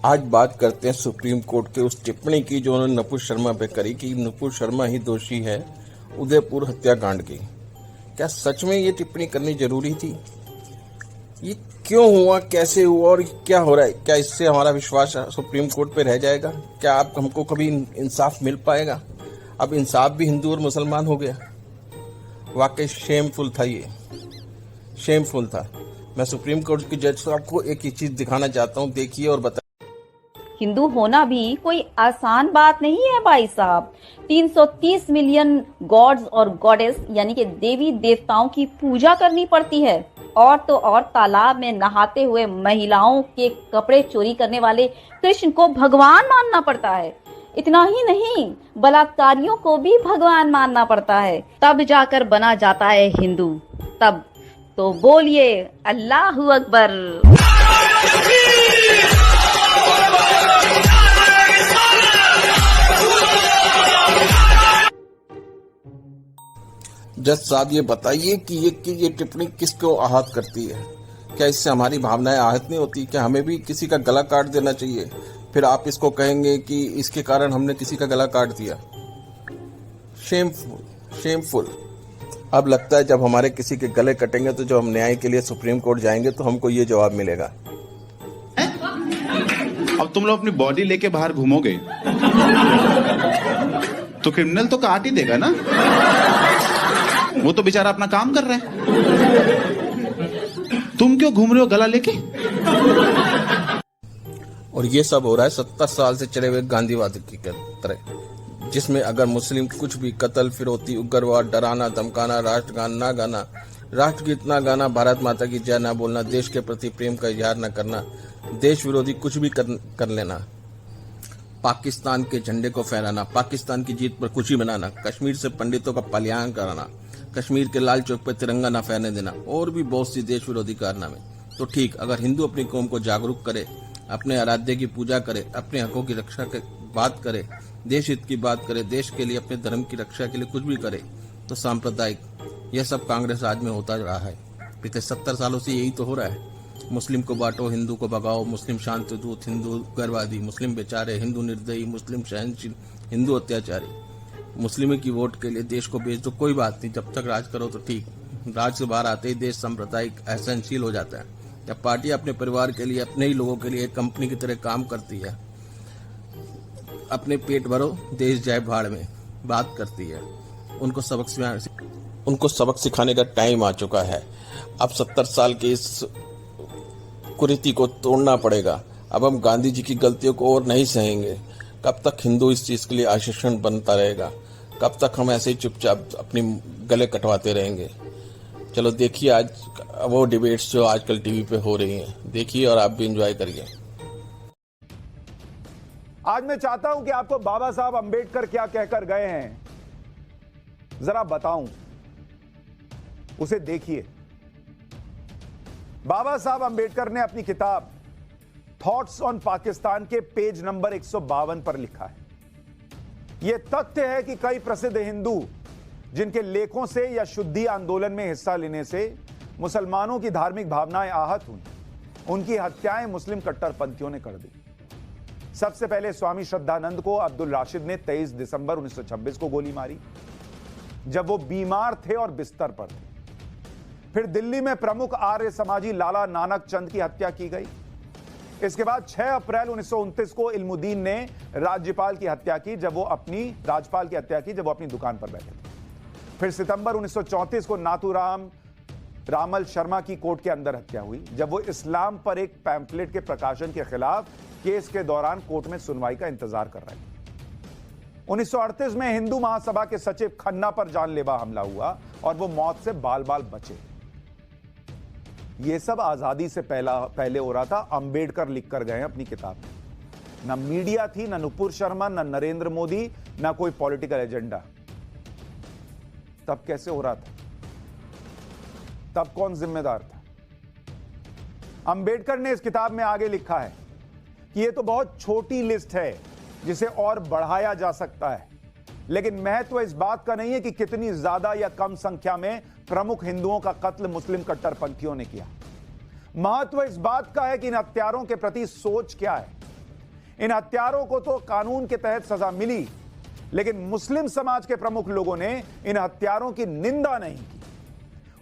आज बात करते हैं सुप्रीम कोर्ट के उस टिप्पणी की जो उन्होंने नुपुर शर्मा पे करी कि नुपुर शर्मा ही दोषी है उदयपुर हत्याकांड की। क्या सच में ये टिप्पणी करनी जरूरी थी? ये क्यों हुआ, कैसे हुआ और क्या हो रहा है? क्या इससे हमारा विश्वास सुप्रीम कोर्ट पे रह जाएगा? क्या आप हमको कभी इंसाफ मिल पाएगा? अब इंसाफ भी हिंदू और मुसलमान हो गया। वाकई शेमफुल था, ये शेमफुल था। मैं सुप्रीम कोर्ट के जज साहब को एक ही चीज दिखाना चाहता हूँ, देखिए और बताइए। हिंदू होना भी कोई आसान बात नहीं है भाई साहब। 330 मिलियन गॉड्स और गॉडेस यानी कि देवी देवताओं की पूजा करनी पड़ती है। और तो और तालाब में नहाते हुए महिलाओं के कपड़े चोरी करने वाले कृष्ण को भगवान मानना पड़ता है। इतना ही नहीं, बलात्कारियों को भी भगवान मानना पड़ता है, तब जाकर बना जाता है हिंदू। तब तो बोलिए अल्लाहू अकबर। जज साहब ये बताइए कि ये टिप्पणी किसको आहत करती है? क्या इससे हमारी भावनाएं आहत नहीं होती? क्या हमें भी किसी का गला काट देना चाहिए? फिर आप इसको कहेंगे कि इसके कारण हमने किसी का गला काट दिया। Shameful, shameful. अब लगता है जब हमारे किसी के गले कटेंगे तो जब हम न्याय के लिए सुप्रीम कोर्ट जाएंगे तो हमको ये जवाब मिलेगा। अब तुम लोग अपनी बॉडी लेके बाहर घूमोगे तो क्रिमिनल तो काट ही देगा ना, वो तो बेचारा अपना काम कर रहा है। तुम क्यों घूम रहे हो गला लेके? और ये सब हो रहा है 70 साल से चले हुए गांधीवाद की तरह, जिसमें अगर मुस्लिम कुछ भी कत्ल, फिरौती, उग्रवाद, डराना, धमकाना, राष्ट्रगान ना गाना, राष्ट्रगीत ना गाना, भारत माता की जय ना बोलना, देश के प्रति प्रेम का इजहार न करना, देश विरोधी कुछ भी कर लेना, पाकिस्तान के झंडे को फहराना, पाकिस्तान की जीत पर खुशी मनाना, कश्मीर से पंडितों का पलायन कराना, कश्मीर के लाल चौक पर तिरंगा न फहरने देना और भी बहुत सी देश विरोधी कारनामे। तो ठीक, अगर हिंदू अपनी कौम को जागरूक करे, अपने आराध्य की पूजा करे, अपने हकों की रक्षा की बात करे, देश हित की बात करे, देश के लिए, अपने धर्म की रक्षा के लिए कुछ भी करे, तो सांप्रदायिक यह सब कांग्रेस राज में होता रहा है। पिछले 70 सालों से यही तो हो रहा है। मुस्लिम को बांटो, हिंदू को भगाओ, मुस्लिम शांति दूत, हिंदू उग्रवादी, मुस्लिम बेचारे, हिंदू निर्दयी, मुस्लिम सहनशील, हिंदू अत्याचारी। मुस्लिम की वोट के लिए देश को बेच दो, कोई बात नहीं, जब तक राज करो तो ठीक। राज से बाहर आते ही देश सांप्रदायिक असहनशील हो जाता है। जब पार्टी अपने परिवार के लिए, अपने ही लोगों के लिए एक कंपनी की तरह काम करती है, अपने पेट भरो देश जाए भाड़ में बात करती है, उनको सबक सिखाने का टाइम आ चुका है। अब 70 साल के इस कुरीति को तोड़ना पड़ेगा। अब हम गांधी जी की गलतियों को और नहीं सहेंगे। कब तक हिंदू इस चीज के लिए आश्वासन बनता रहेगा? कब तक हम ऐसे ही चुपचाप अपनी गले कटवाते रहेंगे? चलो देखिए आज वो डिबेट्स जो आजकल टीवी पे हो रही हैं, देखिए और आप भी एंजॉय करिए। आज मैं चाहता हूं कि आपको बाबा साहब अंबेडकर क्या कहकर गए हैं जरा बताऊं, उसे देखिए। बाबा साहब अंबेडकर ने अपनी किताब थॉट्स ऑन पाकिस्तान के पेज नंबर 152 पर लिखा है, यह तथ्य है कि कई प्रसिद्ध हिंदू जिनके लेखों से या शुद्धि आंदोलन में हिस्सा लेने से मुसलमानों की धार्मिक भावनाएं आहत हुई, उनकी हत्याएं मुस्लिम कट्टरपंथियों ने कर दी। सबसे पहले स्वामी श्रद्धानंद को अब्दुल राशिद ने 23 दिसंबर 1926 को गोली मारी जब वो बीमार थे और बिस्तर पर थे। फिर दिल्ली में प्रमुख आर्य समाजी लाला नानक चंद की हत्या की गई। इसके बाद 6 अप्रैल 1929 को इल्मुद्दीन ने राज्यपाल की हत्या की जब वो अपनी दुकान पर बैठे थे। फिर सितंबर 1934 को नाथूराम रामल शर्मा की कोर्ट के अंदर हत्या हुई जब वो इस्लाम पर एक पैम्फलेट के प्रकाशन के खिलाफ केस के दौरान कोर्ट में सुनवाई का इंतजार कर रहे थे। 1938 में हिंदू महासभा के सचिव खन्ना पर जानलेवा हमला हुआ और वो मौत से बाल बाल बचे। ये सब आजादी से पहले हो रहा था। अंबेडकर लिखकर गए अपनी किताब में। ना मीडिया थी, ना नुपुर शर्मा, ना नरेंद्र मोदी, ना कोई पॉलिटिकल एजेंडा। तब कैसे हो रहा था? तब कौन जिम्मेदार था? अंबेडकर ने इस किताब में आगे लिखा है कि यह तो बहुत छोटी लिस्ट है जिसे और बढ़ाया जा सकता है, लेकिन महत्व इस बात का नहीं है कि कितनी ज्यादा या कम संख्या में प्रमुख हिंदुओं का कत्ल मुस्लिम कट्टरपंथियों ने किया। महत्व इस बात का है कि इन हत्यारों के प्रति सोच क्या है। इन हत्यारों को तो कानून के तहत सजा मिली, लेकिन मुस्लिम समाज के प्रमुख लोगों ने इन हत्यारों की निंदा नहीं की।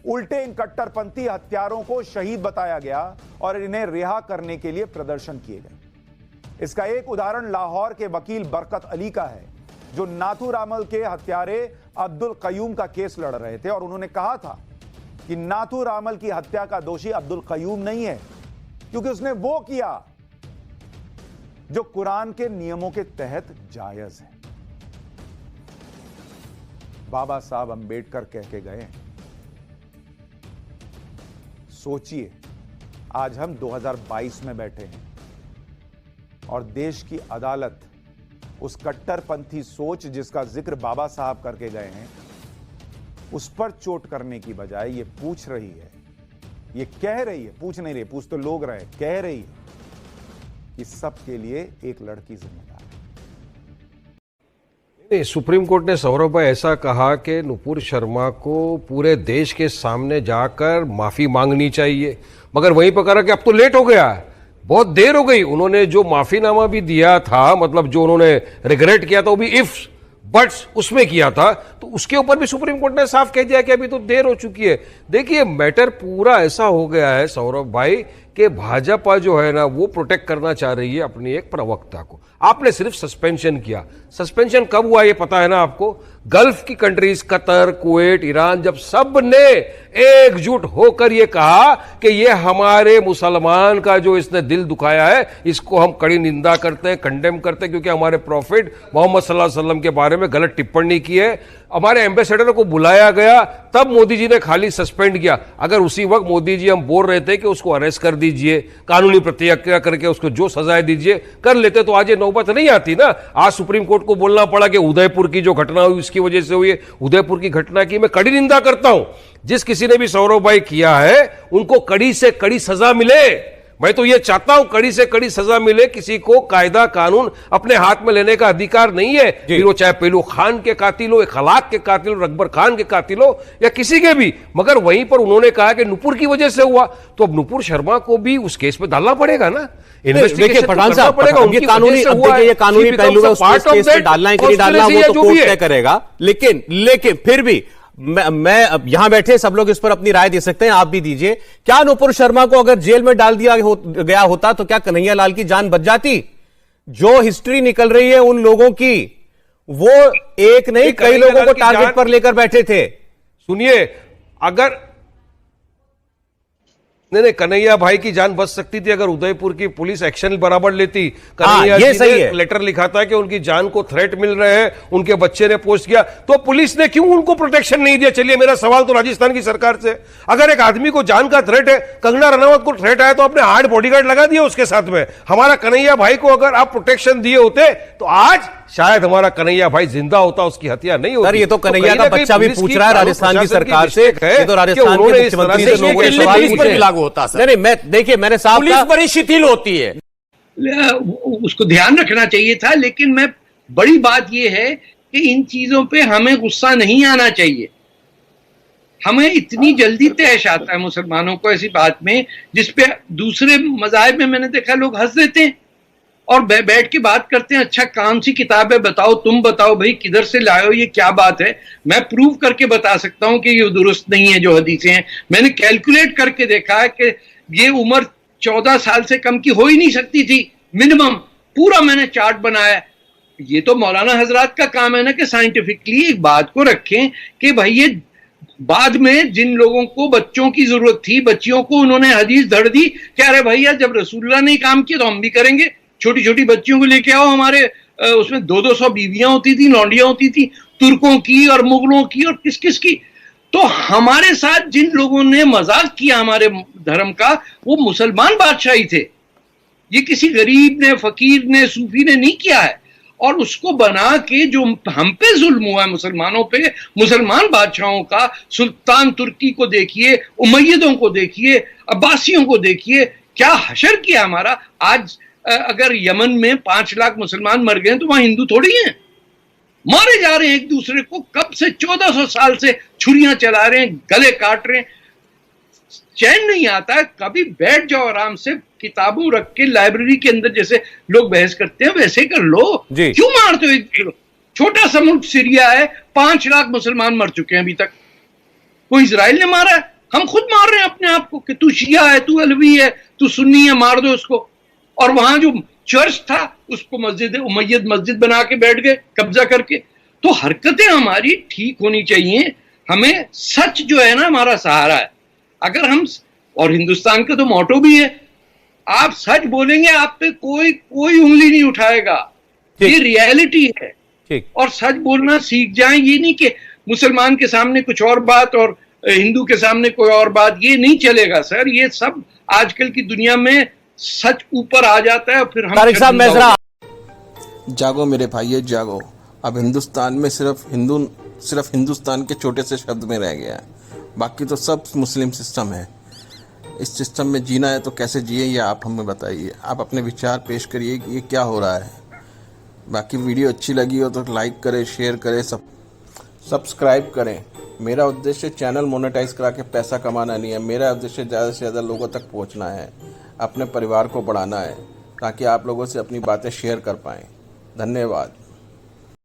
उल्टे इन कट्टरपंथी हत्यारों को शहीद बताया गया और इन्हें रिहा करने के लिए प्रदर्शन किए गए। इसका एक उदाहरण लाहौर के वकील बरकत अली का है, जो नाथूरामल के हत्यारे अब्दुल कयूम का केस लड़ रहे थे और उन्होंने कहा था कि नाथूरामल की हत्या का दोषी अब्दुल कयूम नहीं है, क्योंकि उसने वो किया जो कुरान के नियमों के तहत जायज है। बाबा साहब अंबेडकर कह के गए। सोचिए, आज हम 2022 में बैठे हैं और देश की अदालत उस कट्टरपंथी सोच जिसका जिक्र बाबा साहब करके गए हैं, उस पर चोट करने की बजाय ये पूछ रही है, ये कह रही है, पूछ नहीं रही, पूछ तो लोग रहे, कह रही है कि सबके लिए एक लड़की जिम्मेदार है। सुप्रीम कोर्ट ने सौरभ भाई ऐसा कहा कि नुपुर शर्मा को पूरे देश के सामने जाकर माफी मांगनी चाहिए, मगर वहीं पर कहा कि अब तो लेट हो गया है, बहुत देर हो गई। उन्होंने जो माफीनामा भी दिया था, मतलब जो उन्होंने रिग्रेट किया था, वो भी इफ बट्स उसमें किया था, तो उसके ऊपर भी सुप्रीम कोर्ट ने साफ कह दिया कि अभी तो देर हो चुकी है। देखिए, मैटर पूरा ऐसा हो गया है सौरभ भाई कि भाजपा जो है ना, वो प्रोटेक्ट करना चाह रही है अपनी एक प्रवक्ता को। आपने सिर्फ सस्पेंशन किया, सस्पेंशन कब हुआ ये पता है ना आपको? गल्फ की कंट्रीज कतर, कुवैत, ईरान, जब सब ने एकजुट होकर ये कहा कि ये हमारे मुसलमान का जो इसने दिल दुखाया है, इसको हम कड़ी निंदा करते हैं, कंडेम करते हैं, क्योंकि हमारे प्रॉफिट मोहम्मद सल्लल्लाहु अलैहि वसल्लम के बारे में गलत टिप्पणी की है। हमारे एम्बेसडर को बुलाया गया, तब मोदी जी ने खाली सस्पेंड किया। अगर उसी वक्त मोदी जी हम बोल रहे थे कि उसको अरेस्ट कर दीजिए, कानूनी प्रतिक्रिया करके उसको जो सजाएं दीजिए, कर लेते, तो आज ये नौबत नहीं आती ना। आज सुप्रीम कोर्ट को बोलना पड़ा कि उदयपुर की जो घटना हुई उसकी वजह से हुई है। उदयपुर की घटना की मैं कड़ी निंदा करता हूं। जिस किसी ने भी सौरभ भाई किया है, उनको कड़ी से कड़ी सजा मिले। मैं तो ये चाहता हूं कड़ी से कड़ी सजा मिले। किसी को कायदा कानून अपने हाथ में लेने का अधिकार नहीं है, फिर वो चाहे पेलू खान के कातिल हो, खलाक के कातिल हो, अकबर खान के कातिल हो, या किसी के भी। मगर वहीं पर उन्होंने कहा कि नुपुर की वजह से हुआ, तो अब नुपुर शर्मा को भी उस केस में डालना पड़ेगा ना। देखिए पठान साहब, ये कानूनी पहलू है, उस केस में डालना है कि नहीं डालना वो तो कोर्ट तय करेगा। लेकिन फिर भी मैं अब यहां बैठे सब लोग इस पर अपनी राय दे सकते हैं, आप भी दीजिए। क्या नुपुर शर्मा को अगर जेल में डाल दिया गया होता तो क्या कन्हैया लाल की जान बच जाती? जो हिस्ट्री निकल रही है उन लोगों की, वो एक नहीं कई लोगों को टारगेट पर लेकर बैठे थे। सुनिए, अगर नहीं, कन्हैया भाई की जान बच सकती थी अगर उदयपुर की पुलिस एक्शन बराबर लेती। कन्हैया जी ने लेटर लिखा था कि उनकी जान को थ्रेट मिल रहे हैं, उनके बच्चे ने पोस्ट किया, तो पुलिस ने क्यों उनको प्रोटेक्शन नहीं दिया? चलिए, मेरा सवाल तो राजस्थान की सरकार से, अगर एक आदमी को जान का थ्रेट है, कंगना रनावत को थ्रेट आया, तो अपने 8 बॉडीगार्ड लगा दिया उसके साथ में। हमारा कन्हैया भाई को अगर आप प्रोटेक्शन दिए होते तो आज शायद हमारा कन्हैया भाई जिंदा होता, उसकी हत्या नहीं होती। सर, ये तो कन्हैया का बच्चा भी पूछ रहा है राजस्थान की सरकार से, ये तो राजस्थान के मुख्यमंत्री से लोगों ने सवाल पूछे। लागू होता है। नहीं, मैं देखिए, मैंने साफ पुलिस बड़ी शिथिल होती है, उसको ध्यान रखना चाहिए था। लेकिन मैं बड़ी बात यह है कि इन चीजों पे हमें गुस्सा नहीं आना चाहिए। हमें इतनी जल्दी तैश आता है मुसलमानों को ऐसी बात में, जिसपे दूसरे मज़ाहिब में मैंने देखा लोग हंस देते हैं और बैठ के बात करते हैं, अच्छा कौन सी किताब है बताओ, तुम बताओ भाई किधर से लाए हो, ये क्या बात है। मैं प्रूव करके बता सकता हूं कि ये दुरुस्त नहीं है जो हदीसें हैं। मैंने कैलकुलेट करके देखा है कि ये उम्र 14 साल से कम की हो ही नहीं सकती थी मिनिमम। पूरा मैंने चार्ट बनाया। ये तो मौलाना हजरात का काम है ना कि साइंटिफिकली एक बात को रखें कि भाई ये बाद में जिन लोगों को बच्चों की जरूरत थी, बच्चियों को उन्होंने हदीस धड़ दी कि अरे भैया जब रसूलुल्लाह ने काम किया तो हम भी करेंगे। छोटी छोटी बच्चियों को लेके आओ, हमारे उसमें 200-200 बीवियां होती थी, लौंडियां होती थी, तुर्कों की और मुगलों की और किस किस की। तो हमारे साथ जिन लोगों ने मजाक किया हमारे धर्म का, वो मुसलमान बादशाही थे। ये किसी गरीब ने, फकीर ने, सूफी ने नहीं किया है। और उसको बना के जो हम पे जुल्म हुआ है मुसलमानों पे, मुसलमान बादशाहों का, सुल्तान तुर्की को देखिए, उमैयदों को देखिए, अब्बासियों को देखिए, क्या हशर किया हमारा। आज अगर यमन में 5 लाख मुसलमान मर गए तो वहां हिंदू थोड़ी हैं, मारे जा रहे हैं एक दूसरे को। कब से 1400 साल से छुरियां चला रहे हैं, गले काट रहे हैं। चैन नहीं आता है। कभी बैठ जाओ आराम से, किताबों रख के लाइब्रेरी के अंदर जैसे लोग बहस करते हैं वैसे कर लो। क्यों मारते हो एक छोटा सा मुल्क सीरिया है, 5 लाख मुसलमान मर चुके हैं अभी तक। वो इजराइल ने मारा है, हम खुद मार रहे हैं अपने आप को कि तू शिया है, तू अलवी है, तू सुन्नी है, मार दो उसको। और वहां जो चर्च था उसको मस्जिद उमैयद मस्जिद बना के बैठ गए कब्जा करके। तो हरकतें हमारी ठीक होनी चाहिए। हमें सच जो है ना हमारा सहारा है। अगर हम, और हिंदुस्तान का तो मोटो भी है, आप सच बोलेंगे आप पे कोई उंगली नहीं उठाएगा। ये रियलिटी है। और सच बोलना सीख जाएं। ये नहीं कि मुसलमान के सामने कुछ और बात और हिंदू के सामने कोई और बात, ये नहीं चलेगा सर। ये सब आजकल की दुनिया में सच ऊपर आ जाता है और फिर हम तारिक साहब, मैं जरा जागो मेरे भाइयों जागो। अब हिंदुस्तान में सिर्फ हिंदुस्तान के छोटे से शब्द में रह गया है, बाकी तो सब मुस्लिम सिस्टम है। इस सिस्टम में जीना है तो कैसे जिए ये आप हमें बताइए। आप अपने विचार पेश करिए कि ये क्या हो रहा है। बाकी वीडियो अच्छी लगी हो तो लाइक करें, शेयर करें, सब्सक्राइब करें। मेरा उद्देश्य चैनल मोनेटाइज करा के पैसा कमाना नहीं है। मेरा उद्देश्य ज़्यादा से ज़्यादा लोगों तक पहुंचना है, अपने परिवार को बढ़ाना है, ताकि आप लोगों से अपनी बातें शेयर कर पाएँ। धन्यवाद।